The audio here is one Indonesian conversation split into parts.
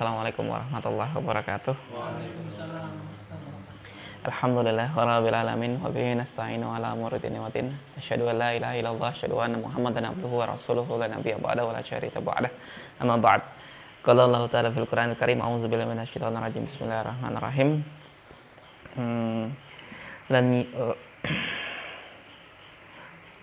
Assalamualaikum warahmatullahi wabarakatuh. Waalaikumsalam. Alhamdulillah warabbil alamin wa bihi nasta'inu ala umuri dini waddin. Asyhadu an la ilaha illallah asyhadu anna Muhammadan abduhu wa rasuluhu la nabiyya ba'dahu wa la syarika ba'dah. Amma ba'd. Qala Allah Ta'ala fil Qur'anil Karim, a'udzu billahi minasyaitonir rajim. Bismillahirrahmanirrahim. Dan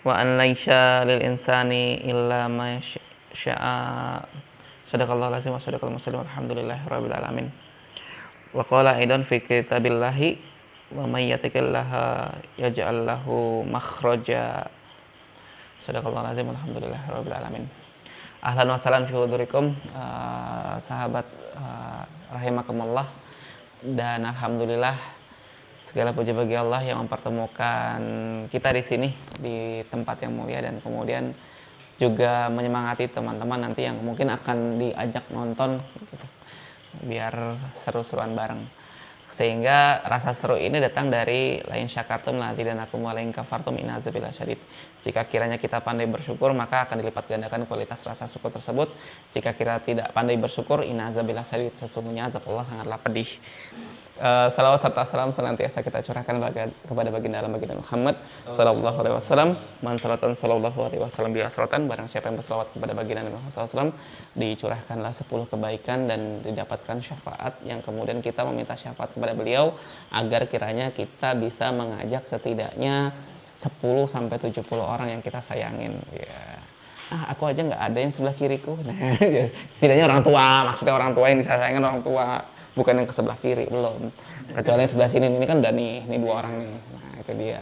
wa an laisa lil insani illa ma syaa. Sadaqallahu lazim wa sadaqal muslim alhamdulillahi rabbil alamin. Wa qala aidan fi kitabillahi wa may yattaqillaha yaj'al lahu makhraja. Sadaqallahu lazim alhamdulillahi rabbil alamin. Ahlan wa sahlan fi hudurikum sahabat rahimakumullah, dan alhamdulillah segala puji bagi Allah yang mempertemukan kita di sini di tempat yang mulia, dan kemudian juga menyemangati teman-teman nanti yang mungkin akan diajak nonton gitu, biar seru-seruan bareng. Sehingga rasa seru ini datang dari lain syakartum la azidannakum wa lain kafartum innazabillahi syadid. Jika kiranya kita pandai bersyukur, maka akan dilipat gandakan kualitas rasa syukur tersebut. Jika kita tidak pandai bersyukur, innazabillahi syadid, sesungguhnya azab Allah sangatlah pedih. Salawat serta salam senantiasa kita curahkan kepada baginda Muhammad sallallahu alaihi wasallam. Man salatan sallallahu alaihi wasallam bi asratan, barang siapa yang berselawat kepada baginda Muhammad sallallahu alaihi wasallam, dicurahkanlah 10 kebaikan dan didapatkan syafaat, yang kemudian kita meminta syafaat kepada beliau agar kiranya kita bisa mengajak setidaknya 10 sampai 70 orang yang kita sayangin, ya. Aku aja nggak ada yang sebelah kiriku. Nah, setidaknya orang tua, maksudnya orang tua yang disayangin, orang tua, bukan yang ke sebelah kiri, belum. Kecuali yang sebelah sini, ini kan udah nih, ini 2 orang nih. Nah, itu dia,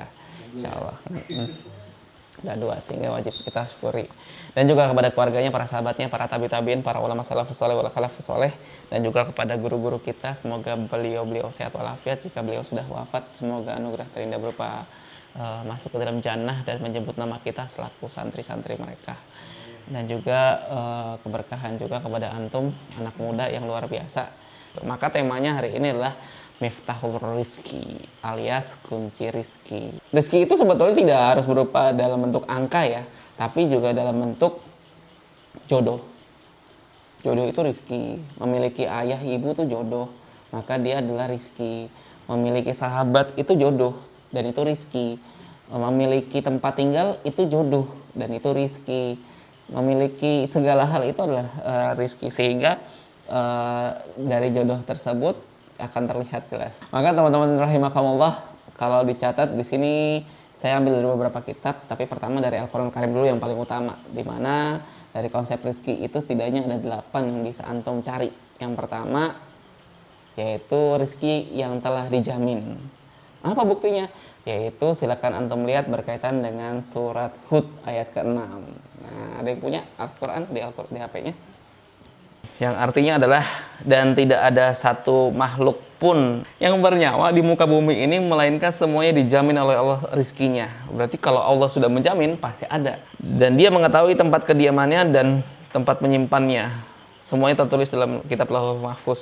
insya Allah. Udah 2, sehingga wajib kita syukuri. Dan juga kepada keluarganya, para sahabatnya, para tabi'in, para ulama salafus saleh wal khalafus saleh, dan juga kepada guru-guru kita, semoga beliau sehat walafiat. Jika beliau sudah wafat, semoga anugerah terindah berupa masuk ke dalam jannah dan menyebut nama kita selaku santri-santri mereka. Dan juga keberkahan juga kepada antum, anak muda yang luar biasa. Maka temanya hari ini adalah Miftahul Rizki, alias kunci rizki. Rizki itu sebetulnya tidak harus berupa dalam bentuk angka ya, tapi juga dalam bentuk jodoh. Jodoh itu rizki. Memiliki ayah ibu itu jodoh, maka dia adalah rizki. Memiliki sahabat itu jodoh, dan itu rizki. Memiliki tempat tinggal itu jodoh, dan itu rizki. Memiliki segala hal itu adalah rizki, sehingga dari jodoh tersebut akan terlihat jelas. Maka teman-teman rahimakumullah, kalau dicatat di sini saya ambil dari beberapa kitab, tapi pertama dari Al-Qur'an Karim dulu yang paling utama, di mana dari konsep rizki itu setidaknya ada 8 yang bisa antum cari. Yang pertama yaitu rizki yang telah dijamin. Apa buktinya? Yaitu silakan antum lihat berkaitan dengan surat Hud ayat ke-6. Nah, ada yang punya Al-Qur'an di HP-nya? Yang artinya adalah, dan tidak ada satu makhluk pun yang bernyawa di muka bumi ini melainkan semuanya dijamin oleh Allah rizkinya. Berarti kalau Allah sudah menjamin, pasti ada. Dan dia mengetahui tempat kediamannya dan tempat menyimpannya. Semuanya tertulis dalam kitab Lauhul Mahfuz.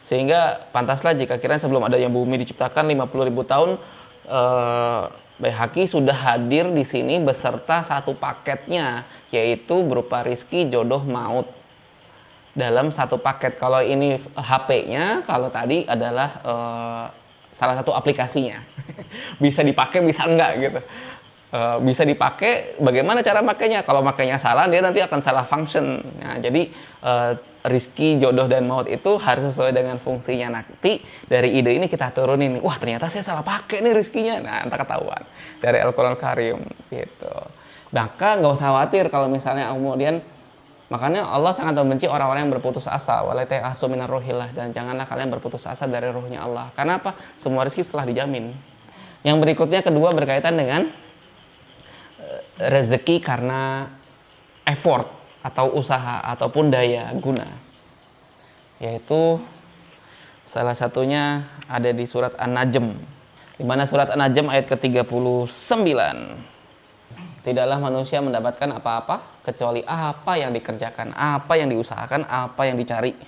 Sehingga pantaslah jika kiranya sebelum adanya bumi diciptakan 50.000 tahun, Baihaqi sudah hadir di sini beserta satu paketnya, yaitu berupa rizki, jodoh, maut. Dalam satu paket. Kalau ini HP-nya, kalau tadi adalah salah satu aplikasinya. Bisa dipakai, bisa enggak gitu. Bisa dipakai, bagaimana cara makainya? Kalau makainya salah, dia nanti akan salah function. Nah, jadi rizki, jodoh, dan maut itu harus sesuai dengan fungsinya. Nanti dari ide ini kita turunin. Wah, ternyata saya salah pakai nih rizkinya. Nah, entah ketahuan dari Al-Qur'an Karim gitu. Maka nggak usah khawatir kalau misalnya kemudian. Makanya Allah sangat membenci orang-orang yang berputus asa. Wala ta'asu minar ruhillah, dan janganlah kalian berputus asa dari ruhnya Allah. Karena apa? Semua rezeki setelah dijamin. Yang berikutnya, kedua, berkaitan dengan rezeki karena effort atau usaha ataupun daya guna. Yaitu salah satunya ada di surat An-Najm. Di mana surat An-Najm ayat ke-39. Tidaklah manusia mendapatkan apa-apa kecuali apa yang dikerjakan, apa yang diusahakan, apa yang dicari.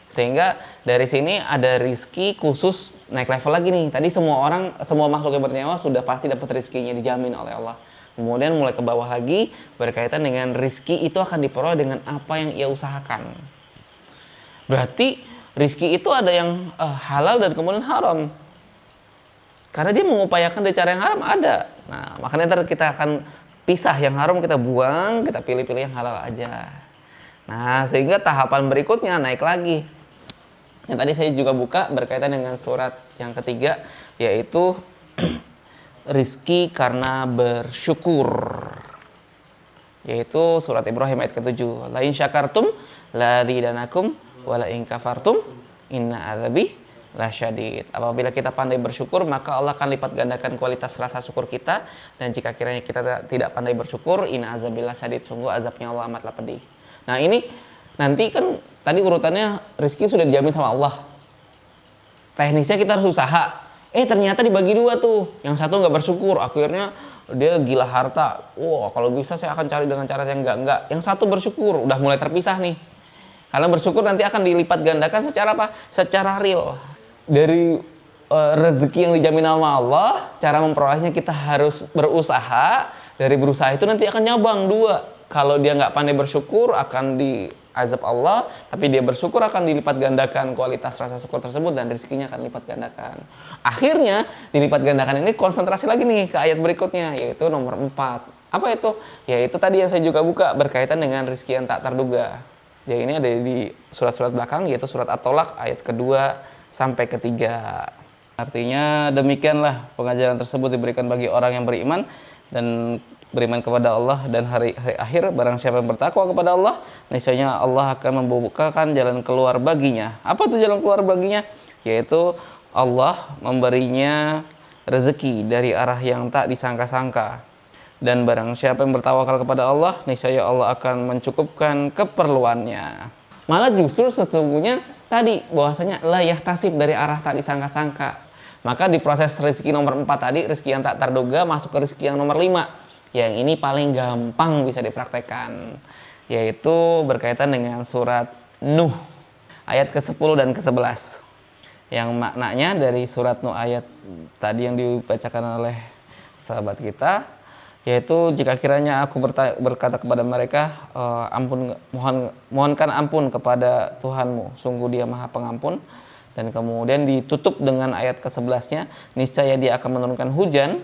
Sehingga dari sini ada rizki khusus naik level lagi nih. Tadi semua makhluk yang bernyawa sudah pasti dapat rizkinya, dijamin oleh Allah. Kemudian mulai ke bawah lagi berkaitan dengan rizki itu akan diperoleh dengan apa yang ia usahakan. Berarti rizki itu ada yang halal dan kemudian haram. Karena dia mengupayakan dari cara yang haram ada. Nah, makanya ntar kita akan pisah yang haram kita buang, kita pilih-pilih yang halal aja. Nah, sehingga tahapan berikutnya naik lagi. Yang tadi saya juga buka berkaitan dengan surat yang ketiga, yaitu rizki karena bersyukur. Yaitu surat Ibrahim ayat ke-7. La in syakartum la zidanakum wa la in kafartum inna adzabi lasyadid. Apabila kita pandai bersyukur, maka Allah akan lipat gandakan kualitas rasa syukur kita, dan jika kiranya kita tidak pandai bersyukur, inna azabil lasyadid, sungguh azabnya Allah amatlah pedih. Nah, ini nanti kan tadi urutannya rezeki sudah dijamin sama Allah. Teknisnya kita harus usaha. Ternyata dibagi dua tuh. Yang satu nggak bersyukur, akhirnya dia gila harta. Wah, kalau bisa saya akan cari dengan cara yang enggak. Yang satu bersyukur, udah mulai terpisah nih. Karena bersyukur nanti akan dilipat gandakan secara apa? Secara real. Dari rezeki yang dijamin sama Allah, cara memperolehnya kita harus berusaha. Dari berusaha itu nanti akan nyabang dua. Kalau dia nggak pandai bersyukur akan diazab Allah, tapi dia bersyukur akan dilipat gandakan kualitas rasa syukur tersebut dan rezekinya akan dilipat gandakan. Akhirnya dilipat gandakan ini konsentrasi lagi nih ke ayat berikutnya, yaitu nomor 4. Apa itu? Yaitu tadi yang saya juga buka berkaitan dengan rezeki yang tak terduga. Ya, ini ada di surat-surat belakang, yaitu surat At-Tolak ayat kedua sampai ketiga. Artinya demikianlah pengajaran tersebut diberikan bagi orang yang beriman dan beriman kepada Allah dan hari akhir. Barang siapa yang bertakwa kepada Allah, niscaya Allah akan membukakan jalan keluar baginya. Apa itu jalan keluar baginya? Yaitu Allah memberinya rezeki dari arah yang tak disangka-sangka. Dan barang siapa yang bertawakal kepada Allah, niscaya Allah akan mencukupkan keperluannya. Malah justru sesungguhnya tadi bahwasanya la yahtasib dari arah tak disangka-sangka. Maka di proses rezeki nomor 4 tadi, rezeki yang tak terduga, masuk ke rezeki yang nomor 5. Yang ini paling gampang bisa dipraktekkan, yaitu berkaitan dengan surat Nuh ayat ke-10 dan ke-11. Yang maknanya dari surat Nuh ayat tadi yang dibacakan oleh sahabat kita, yaitu jika kiranya aku berkata kepada mereka, mohonkan ampun kepada Tuhanmu, sungguh Dia Maha Pengampun. Dan kemudian ditutup dengan ayat ke-11-nya, niscaya Dia akan menurunkan hujan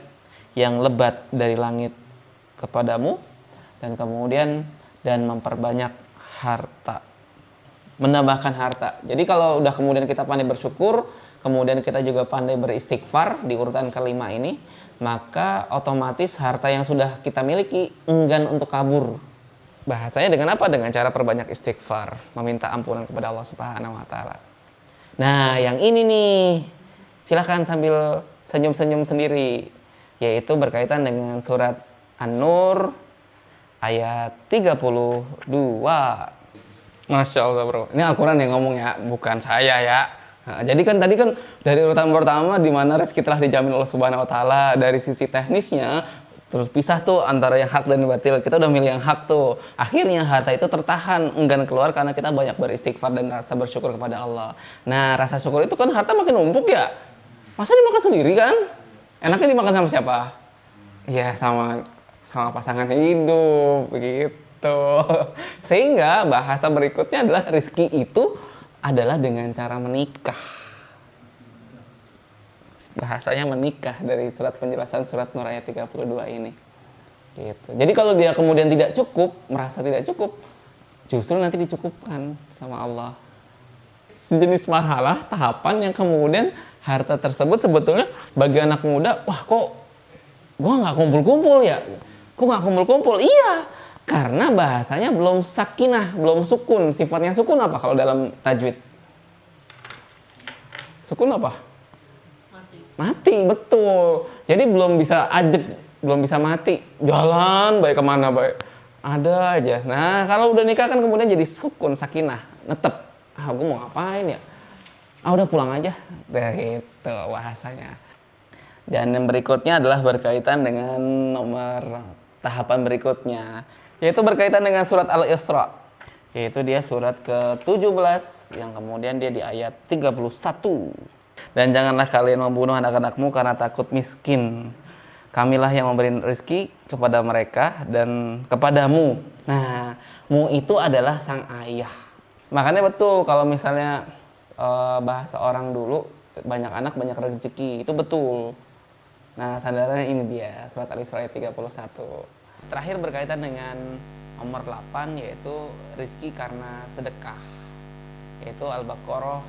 yang lebat dari langit kepadamu, dan kemudian dan memperbanyak harta, menambahkan harta. Jadi kalau udah kemudian kita pandai bersyukur, kemudian kita juga pandai beristighfar di urutan kelima ini, maka otomatis harta yang sudah kita miliki enggan untuk kabur. Bahasanya dengan apa? Dengan cara perbanyak istighfar, meminta ampunan kepada Allah Subhanahu wa taala. Nah, yang ini nih, silahkan sambil senyum-senyum sendiri, yaitu berkaitan dengan surat An-Nur ayat 32. Masya Allah bro, ini Al-Quran yang ngomong ya, bukan saya ya. Nah, jadi kan tadi kan dari urutan pertama di mana rezeki telah dijamin Allah Subhanahu wa taala, dari sisi teknisnya terus pisah tuh antara yang hak dan batil. Kita udah milih yang hak tuh. Akhirnya harta itu tertahan, enggan keluar karena kita banyak beristighfar dan rasa bersyukur kepada Allah. Nah, rasa syukur itu kan harta makin numpuk ya. Masa dimakan sendiri kan? Enaknya dimakan sama siapa? Ya sama pasangan hidup begitu. Sehingga bahasa berikutnya adalah rezeki itu adalah dengan cara menikah. Bahasanya menikah dari surat penjelasan surat Nur ayat 32 ini. Gitu. Jadi kalau dia kemudian tidak cukup, merasa tidak cukup, justru nanti dicukupkan sama Allah. Sejenis marhalah, tahapan yang kemudian harta tersebut sebetulnya bagi anak muda, wah kok gue nggak kumpul-kumpul ya? Kok nggak kumpul-kumpul? Iya, karena bahasanya belum sakinah, belum sukun. Sifatnya sukun apa kalau dalam tajwid? Sukun apa? Mati, betul. Jadi belum bisa ajek, belum bisa mati. Jalan, baik kemana, baik. Ada aja. Nah, kalau udah nikah kan kemudian jadi sukun, sakinah, netep. Gue mau ngapain ya? Udah pulang aja. Begitu bahasanya. Dan yang berikutnya adalah berkaitan dengan nomor tahapan berikutnya, yaitu berkaitan dengan surat Al-Isra. Yaitu dia surat ke-17 yang kemudian dia di ayat 31. Dan janganlah kalian membunuh anak-anakmu karena takut miskin. Kamilah yang memberi rezeki kepada mereka dan kepadamu. Nah, mu itu adalah sang ayah. Makanya betul kalau misalnya bahasa orang dulu banyak anak banyak rezeki, itu betul. Nah, sandarannya ini dia, surat Al-Isra ayat 31. Terakhir berkaitan dengan nomor 8 yaitu rizki karena sedekah. Yaitu Al-Baqarah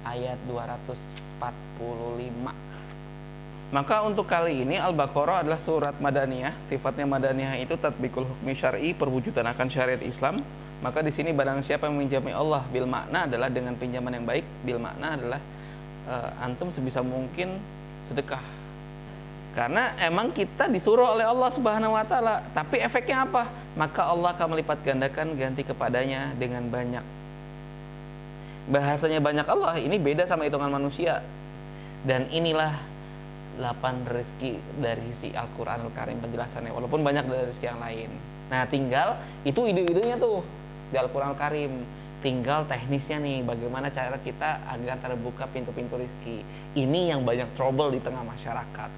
ayat 245. Maka untuk kali ini Al-Baqarah adalah surat Madaniyah. Sifatnya Madaniyah itu tatbikul hukmi syar'i, perwujudan akan syariat Islam. Maka di sini barang siapa yang meminjami Allah, bil makna adalah dengan pinjaman yang baik, bil makna adalah antum sebisa mungkin sedekah. Karena emang kita disuruh oleh Allah Subhanahu wa taala, tapi efeknya apa? Maka Allah akan melipat gandakan ganti kepadanya dengan banyak. Bahasanya banyak Allah ini beda sama hitungan manusia. Dan inilah 8 rezeki dari sisi Al-Quranul Karim penjelasannya, walaupun banyak dari rezeki yang lain. Nah, tinggal itu ide-idenya tuh di Al-Quranul Karim. Tinggal teknisnya nih, bagaimana cara kita agar terbuka pintu-pintu rezeki. Ini yang banyak trouble di tengah masyarakat.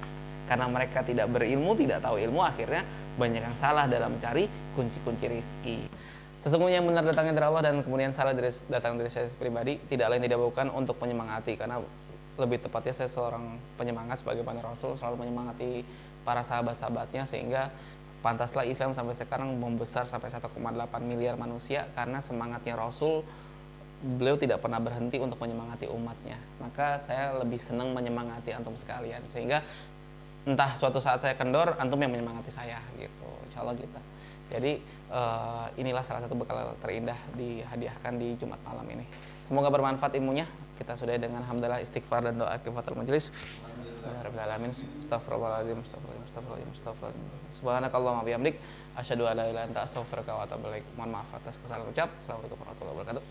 Karena mereka tidak berilmu, tidak tahu ilmu, akhirnya banyak yang salah dalam mencari kunci-kunci rezeki. Sesungguhnya yang benar datangnya dari Allah dan kemudian salah datang dari saya pribadi, tidak lain tidak bukan untuk menyemangati, karena lebih tepatnya saya seorang penyemangat sebagaimana Rasul selalu menyemangati para sahabat-sahabatnya, sehingga pantaslah Islam sampai sekarang membesar sampai 1,8 miliar manusia karena semangatnya Rasul. Beliau tidak pernah berhenti untuk menyemangati umatnya. Maka saya lebih senang menyemangati antum sekalian, sehingga entah suatu saat saya kendor, antum yang menyemangati saya gitu, insya Allah gitu. Jadi inilah salah satu bekal terindah dihadiahkan di Jumat malam ini. Semoga bermanfaat ilmunya. Kita sudah dengan hamdalah, istighfar dan doa kifatul majelis. Rabbil alamin. Astagfirullahaladzim, astagfirullahaladzim, astagfirullahaladzim. Subhanakallahumma bihamdik, asyhadu an la ilaha illa anta, astaghfiruka wa atubu ilaik. Mohon maaf atas kesalahan ucap. Assalamualaikum warahmatullahi wabarakatuh.